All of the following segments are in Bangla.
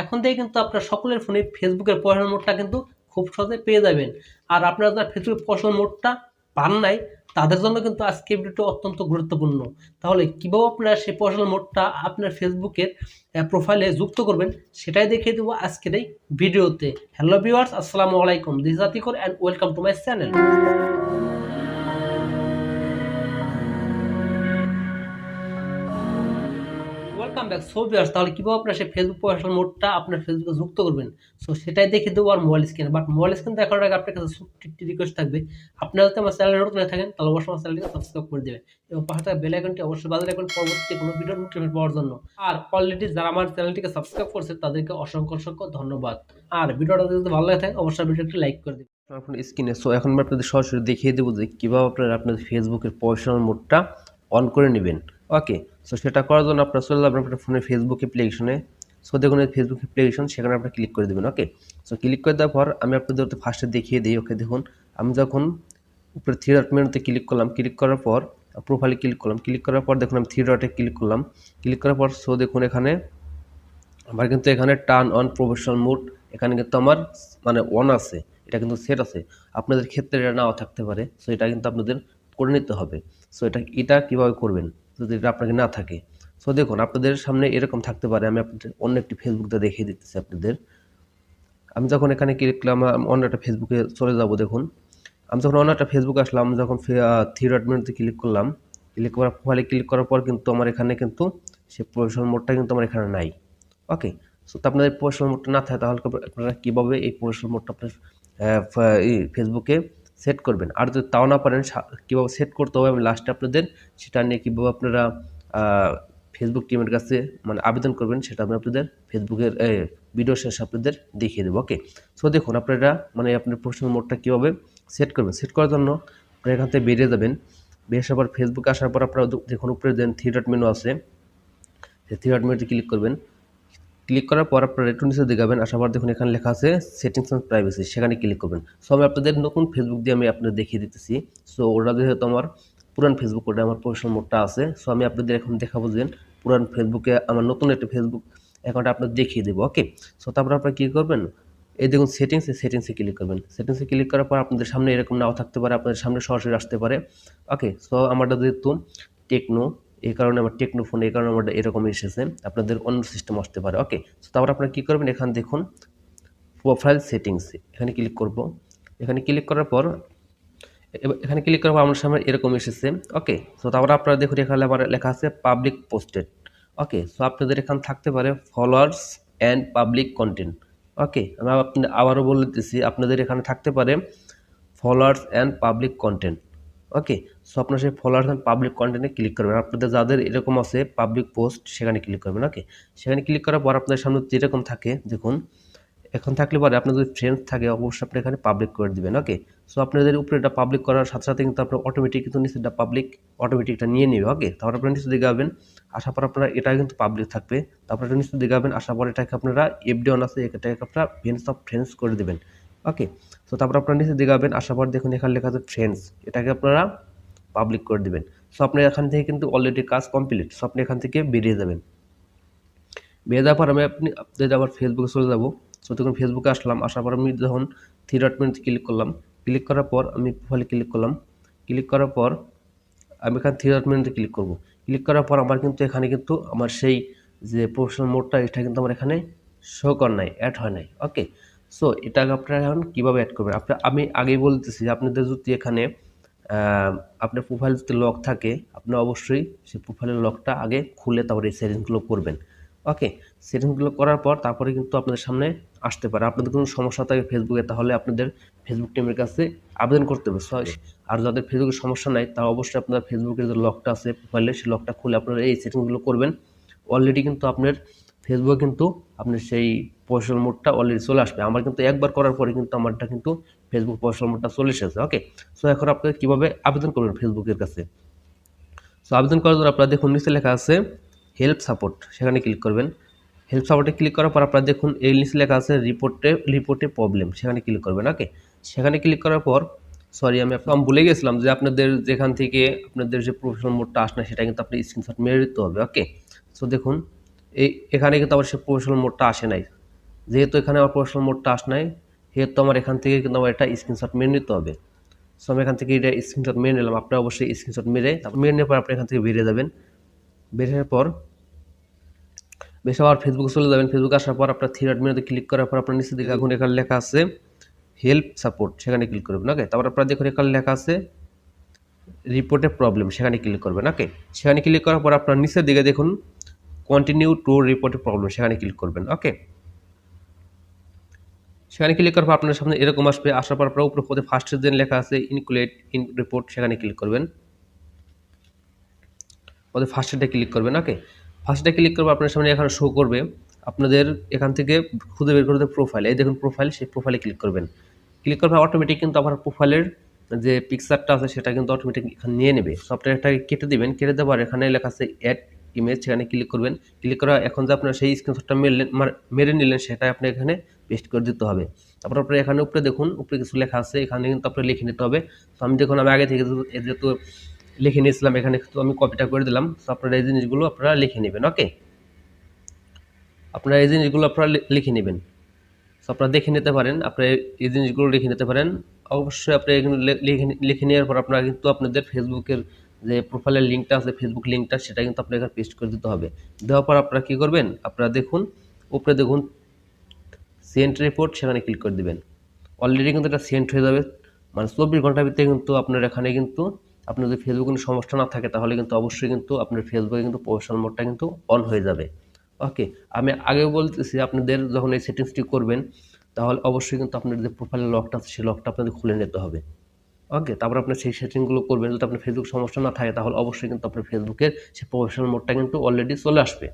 এখন থেকে কিন্তু আপনার সকলের ফোনে ফেসবুকের প্রফেশনাল মোডটা কিন্তু খুব সহজে পেয়ে যাবেন। আর আপনারা যারা ফেসবুকের প্রফেশনাল মোডটা পান নাই, তাদের জন্য কিন্তু আজকে ভিডিওটা অত্যন্ত গুরুত্বপূর্ণ। তাহলে কীভাবে আপনারা সেই প্রফেশনাল মোডটা আপনার ফেসবুকের প্রোফাইলে যুক্ত করবেন, সেটাই দেখিয়ে দেবো আজকের এই ভিডিওতে। হ্যালো ভিউয়ার্স, আসসালামু আলাইকুম, this is Atikur and welcome to my channel. Welcome back. So viewers, তাহলে কিভাবে আপনার সেই ফেসবুক প্রফেশনাল মোডটা আপনার ফেসবুকে যুক্ত করবেন, সো সেটাই দেখিয়ে দেবো আর মোবাইল স্ক্রিনে। বাট মোবাইল স্ক্রিন দেখার আগে আপনার কাছে ছোট্ট একটি রিকোয়েস্ট থাকবে, আপনারা যদি আমার চ্যানেলে নতুন হয়ে থাকেন তাহলে অবশ্যই আমার চ্যানেলটিকে সাবস্ক্রাইব করে দেবেন এবং পাশে থাকা বেল আইকনটি অবশ্যই বাজিয়ে রাখবেন পরবর্তী কোনো ভিডিওর নোটিফিকেশন পাওয়ার জন্য। আর অলরেডি যারা আমার চ্যানেলটিকে সাবস্ক্রাইব করছে তাদেরকে অসংখ্য অসংখ্য ধন্যবাদ। আর ভিডিওটা যদি ভালো লাগে থাকে অবশ্যই ভিডিওটি লাইক করে দেবেন আপনার স্ক্রিনে। সো এখন আমি আপনাদের সরাসরি দেখিয়ে দেবো যে কীভাবে আপনারা আপনাদের ফেসবুকের প্রফেশনাল মোডটা অন করে নেবেন। ওকে, সো সেটা করার জন্য আপনারা চলে যাবেন আপনার ফোনের ফেসবুক অ্যাপ্লিকেশনে। সো দেখুন এই ফেসবুক অ্যাপ্লিকেশন, সেখানে আপনারা ক্লিক করে দেবেন। ওকে, সো ক্লিক করে দেওয়ার পর আমি আপনাদের ফার্স্টে দেখিয়ে দিই। ওকে, দেখুন আমি যখন উপরে থ্রি ডট মেনুতে ক্লিক করলাম, ক্লিক করার পর প্রোফাইলে ক্লিক করলাম, ক্লিক করার পর দেখুন আমি থ্রি ডটে ক্লিক করলাম, ক্লিক করার পর সো দেখুন এখানে আমার কিন্তু এখানে টার্ন অন প্রফেশনাল মোড এখানে কিন্তু আমার মানে অন আছে, এটা কিন্তু সেট আছে। আপনাদের ক্ষেত্রে এটা নাও থাকতে পারে, সো এটা কিন্তু আপনাদের করে নিতে হবে। সো এটা কীভাবে করবেন যদি এটা আপনাকে না থাকে। সো দেখুন আপনাদের সামনে এরকম থাকতে পারে, আমি আপনাদের অন্য একটি ফেসবুকটা দেখিয়ে দিতেছি আপনাদের। আমি যখন এখানে ক্লিক করলাম অন্য একটা ফেসবুকে চলে যাব। দেখুন আমি যখন অন্য একটা ফেসবুকে আসলাম, যখন থ্রি ডট মেনুতে ক্লিক করলাম, ক্লিক করার প্রোফাইলে ক্লিক করার পর কিন্তু আমার এখানে কিন্তু সেই প্রফেশনাল মোডটা কিন্তু আমার এখানে নাই। ওকে, সো তো আপনাদের প্রফেশনাল মোডটা না থাকে তাহলে আপনারা কীভাবে এই প্রফেশনাল মোডটা আপনার ফেসবুকে সেট করবেন। আর যদি তাও না পারেন কীভাবে সেট করতে হবে আমি লাস্টে আপনাদের সেটা নিয়ে কীভাবে আপনারা ফেসবুক টিমের কাছে মানে আবেদন করবেন সেটা আমি আপনাদের ফেসবুকের ভিডিও শেষে আপনাদের দেখিয়ে দেবো। ওকে, সো দেখুন আপনারা মানে আপনার প্রফেশনাল মোডটা কীভাবে সেট করবেন। সেট করার জন্য আপনারা এখান থেকে বেরিয়ে যাবেন। বেরিয়ে আসার পর ফেসবুকে আসার পর আপনারা দেখুন উপরে দেন থ্রি ডট মেনু আছে, সেই থ্রি ডট মেনুতে ক্লিক করবেন। ক্লিক করার পর আপনারা একটু নিচে দেখাবেন, আসার পর দেখুন এখানে লেখা আছে সেটিংস অ্যান্ড প্রাইভেসি, সেখানে ক্লিক করবেন। সো আমি আপনাদের নতুন ফেসবুক দিয়ে আমি আপনাদের দেখিয়ে দিতেছি। সো ওটা যেহেতু আমার পুরান ফেসবুক, ওটা আমার প্রফেশনাল মোডটা আছে। সো আমি আপনাদের এখন দেখাবো যে পুরান ফেসবুকে আমার নতুন একটা ফেসবুক অ্যাকাউন্ট আপনাদের দেখিয়ে দেবো। ওকে, সো তারপর আপনারা কী করবেন, এই দেখুন সেটিংসে ক্লিক করবেন। সেটিংসে ক্লিক করার পর আপনাদের সামনে এরকম নাও থাকতে পারে, আপনাদের সামনে সরাসরি আসতে পারে। ওকে, সো আমারটা যেহেতু টেকনো, এই কারণে আমার টেকনো ফোন, এই কারণে আমার এরকম এসেছে, আপনাদের অন্য সিস্টেম আসতে পারে। ওকে, সো তারপর আপনারা কী করবেন, এখানে দেখুন প্রোফাইল সেটিংস, এখানে ক্লিক করব। এখানে ক্লিক করার পর আমার সামনে এরকম এসেছে। ওকে, সো তারপর আপনারা দেখুন এখানে আবার লেখা আছে পাবলিক পোস্টেড। ওকে, সো আপনাদের এখানে থাকতে পারে ফলোয়ার্স অ্যান্ড পাবলিক কন্টেন্ট। ওকে, আমি আবারও বলে দিতেছি, আপনাদের এখানে থাকতে পারে followers and public content. Okay, so আপনার সেই ফলোয়ার্স অ্যান্ড পাবলিক কন্টেন্টে ক্লিক করবেন। আপনাদের যাদের এরকম আছে পাবলিক পোস্ট, সেখানে ক্লিক করবেন। ওকে, সেখানে ক্লিক করার পর আপনাদের সামনে যেরকম থাকে দেখুন, এখন থাকলে পরে আপনার যদি ফ্রেন্ডস থাকে অবশ্যই আপনি এখানে পাবলিক করে দিবেন। ওকে, সো আপনাদের উপরে এটা পাবলিক করার সাথে সাথে কিন্তু আপনার অটোমেটিক কিন্তু নিচেটা পাবলিক অটোমেটিকটা নিয়ে নেবে। ওকে, তারপর আপনারা নিচে দিকে যাবেন, আসার পর আপনারা এটা কিন্তু পাবলিক থাকবে। তারপর এটা নিচে দিকে যাবেন, আসার পর এটাকে আপনারা এফডি অন আছে এটাকে আপনারা ফ্রেন্ডস করে দেবেন। ওকে, সো তারপর আপনারা নিচে দিকে যাবেন, আসার পর দেখুন এখানে লেখা আছে ফ্রেন্ডস, এটাকে আপনারা পাবলিক করে দেবেন। সো আপনার এখান থেকে কিন্তু অলরেডি কাজ কমপ্লিট। সো আপনি এখান থেকে বেরিয়ে যাবেন। বেরিয়ে যাওয়ার পর আপনি আবার ফেসবুকে চলে যাব। সো তখন ফেসবুকে আসলাম, আসার পর আমি যখন থ্রি ডট মেনুতে ক্লিক করলাম, ক্লিক করার পর আমি প্রোফাইলে ক্লিক করলাম, ক্লিক করার পর আমি এখানে থ্রি ডট মেনুতে ক্লিক করব। ক্লিক করার পর আমার কিন্তু এখানে কিন্তু আমার সেই যে প্রফেশনাল মোডটা এটা কিন্তু আমার এখানে শো করে নাই, অ্যাড হয় নাই। ওকে, সো এটাকে আপনারা এখন কীভাবে অ্যাড করবেন, আমি আগেই বলতেছি যে আপনাদের যদি এখানে আপনার প্রোফাইল যদি লক থাকে, আপনি অবশ্যই সেই প্রোফাইলের লকটা আগে খুলে তারপরে এই সেটিংসগুলো করবেন। ওকে, সেটিংসগুলো করার পর তারপরে কিন্তু আপনাদের সামনে আসতে পারে। আপনাদের কোনো সমস্যা থাকে ফেসবুকে, তাহলে আপনাদের ফেসবুক টিমের কাছে আবেদন করতে হবে। আর যাদের ফেসবুকের সমস্যা নাই তারা অবশ্যই আপনার ফেসবুকের যে লকটা আছে প্রোফাইলে, সেই লকটা খুলে আপনারা এই সেটিংসগুলো করবেন। অলরেডি কিন্তু আপনার ফেসবুকে কিন্তু আপনার সেই প্রফেশনাল মোডটা অলরেডি চলে আসবে। আমার কিন্তু একবার করার পরে কিন্তু আমারটা কিন্তু ফেসবুক প্রফেশনাল মোডটা চলে এসেছে। ওকে, সো এখন আপনারা কীভাবে আবেদন করবেন ফেসবুকের কাছে। সো আবেদন করার জন্য আপনারা দেখুন নিচে লেখা আছে হেল্প সাপোর্ট, সেখানে ক্লিক করবেন। হেল্প সাপোর্টে ক্লিক করার পর আপনারা দেখুন এই নিচে লেখা আছে রিপোর্টে প্রবলেম, সেখানে ক্লিক করবেন। ওকে, সেখানে ক্লিক করার পর আমি ভুলে গেছিলাম যে আপনাদের যেখান থেকে আপনাদের যে প্রফেশনাল মোডটা আসে না সেটা কিন্তু আপনি স্ক্রিনশট মেরে দিতে হবে। ওকে, সো দেখুন এখানে কিন্তু আবার সে প্রফেশনাল মোডটা আসে নাই। যেহেতু এখানে আমার প্রফেশনাল মোডটা আস নাই, সেহেতু আমার এখান থেকে কিন্তু আমার একটা স্ক্রিনশট মেরে নিতে হবে। সো আমি এখান থেকে এটা স্ক্রিনশট মেরে নিলাম। আপনারা অবশ্যই স্ক্রিনশট মেরে মেরে নেওয়ার পর আপনি এখান থেকে বেরিয়ে যাবেন। বের হওয়ার পর আবার ফেসবুকে চলে যাবেন। ফেসবুকে আসার পর আপনার থ্রি ডট মেনুতে ক্লিক করার পর আপনার নিচে দিকে এখন এখানে লেখা আছে হেল্প সাপোর্ট, সেখানে ক্লিক করবেন। ওকে, তারপর আপনার দেখুন এখানে লেখা আছে রিপোর্টে প্রবলেম, সেখানে ক্লিক করবেন। ওকে, সেখানে ক্লিক করার পর আপনার নিচের দিকে দেখুন কন্টিনিউ টু রিপোর্টে প্রবলেম, সেখানে ক্লিক করবেন। ওকে, সেখানে ক্লিক করার পর আপনার সামনে এরকম আসবে। আসার পর আপনার উপরে ফার্স্টে যে লেখা আছে ইনক্লুড ইন রিপোর্ট, সেখানে ক্লিক করবেন। ফার্স্টে ক্লিক করবেন। ওকে, ফার্স্টে ক্লিক করবে আপনার সামনে এখানে শো করবে আপনাদের এখান থেকে খুঁজে বের করতে প্রোফাইল। এই দেখুন প্রোফাইল, সেই প্রোফাইলে ক্লিক করবেন। ক্লিক করার পর অটোমেটিক কিন্তু আপনার প্রোফাইলের যে পিকচারটা আছে সেটা কিন্তু অটোমেটিক এখানে নিয়ে নেবে। সফটওয়্যারটাকে কেটে দিবেন, কেটে দেওয়ার এখানে লেখা আছে অ্যাড ইমেজ, সেখানে ক্লিক করবেন। ক্লিক করা এখন যে আপনার সেই স্ক্রিনশটটা মেরে নিলেন সেটা আপনি এখানে পেস্ট করে দিতে হবে। তারপর আপনি এখানে উপরে দেখুন, উপরে কিছু লেখা আছে, এখানে কিন্তু আপনার লিখে নিতে হবে। তো আমি দেখুন আমি আগে থেকে যেহেতু লিখে নিয়েছিলাম, এখানে তো আমি কপিটা করে দিলাম। তো আপনারা এই জিনিসগুলো আপনারা লিখে নেবেন। ওকে, আপনারা এই জিনিসগুলো আপনারা লিখে নেবেন। সো আপনারা দেখে নিতে পারেন, আপনারা এই জিনিসগুলো লিখে নিতে পারেন। অবশ্যই আপনি এগুলো লিখে নেওয়ার পর আপনারা কিন্তু আপনাদের ফেসবুকের যে প্রোফাইলের লিঙ্কটা আছে, ফেসবুক লিঙ্কটা, সেটা কিন্তু আপনার এখানে পেস্ট করে দিতে হবে। দেওয়ার পর আপনারা কী করবেন, আপনারা দেখুন উপরে দেখুন সেন্ট রিপোর্ট, সেখানে ক্লিক করে দিবেন। অলরেডি কিন্তু এটা সেন্ট হয়ে যাবে, মানে 24 ঘন্টার ভিতরে কিন্তু আপনার এখানে কিন্তু আপনার যদি ফেসবুকে কোনো সমস্যা না থাকে তাহলে কিন্তু অবশ্যই কিন্তু আপনার ফেসবুকে কিন্তু প্রফেশনাল মোডটা কিন্তু অন হয়ে যাবে। ওকে, আমি আগেও বলতেছি আপনাদের যখন এই সেটিংসটি করবেন তাহলে অবশ্যই কিন্তু আপনার যে প্রোফাইলের লকটা আছে সেই লকটা আপনাদের খুলে নিতে হবে। ওকে, তারপর আপনার সেই সেটিংগুলো করবেন। যদি আপনার ফেসবুক সমস্যা না থাকে তাহলে অবশ্যই কিন্তু আপনার ফেসবুকের সেই প্রফেশনাল মোডটা কিন্তু অলরেডি চলে আসবে।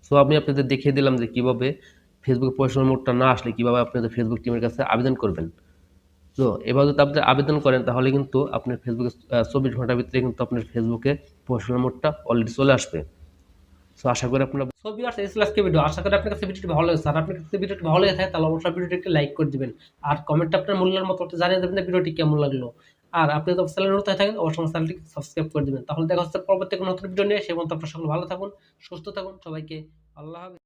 সো আমি আপনাদের দেখিয়ে দিলাম যে কীভাবে ফেসবুক প্রফেশনাল মোডটা না আসলে কীভাবে আপনাদের ফেসবুক টিমের কাছে আবেদন করবেন। তো এবার যদি আপনি আবেদন করেন তাহলে কিন্তু আপনার ফেসবুকে 24 ঘন্টার ভিতরে কিন্তু আপনার ফেসবুকে প্রফেশনাল মোডটা অলরেডি চলে আসবে। সো আশা করি আপনারা সো ভিউয়ার্স, এই ছিল আজকের ভিডিও। আশা করি আপনার কাছে ভিডিওটি ভালো লেগেছে। আর আপনার কাছে ভিডিওটি ভালো লেগে থাকে তাহলে অবশ্যই ভিডিওটি একটি লাইক করে দিবেন। আর কমেন্টে আপনার মূল্যের মতো জানিয়ে দেবেন যে ভিডিওটি কেমন লাগলো। আর আপনি যদি চ্যানেলে নতুন হয়ে থাকেন অবশ্যই চ্যানেলটি সাবস্ক্রাইব করে দিবেন। তাহলে দেখা হচ্ছে পরবর্তী কোনো নতুন ভিডিও নিয়ে। সেই পর্যন্ত আপনারা সকলে ভালো থাকুন, সুস্থ থাকুন। সবাইকে আল্লাহ হাফেজ।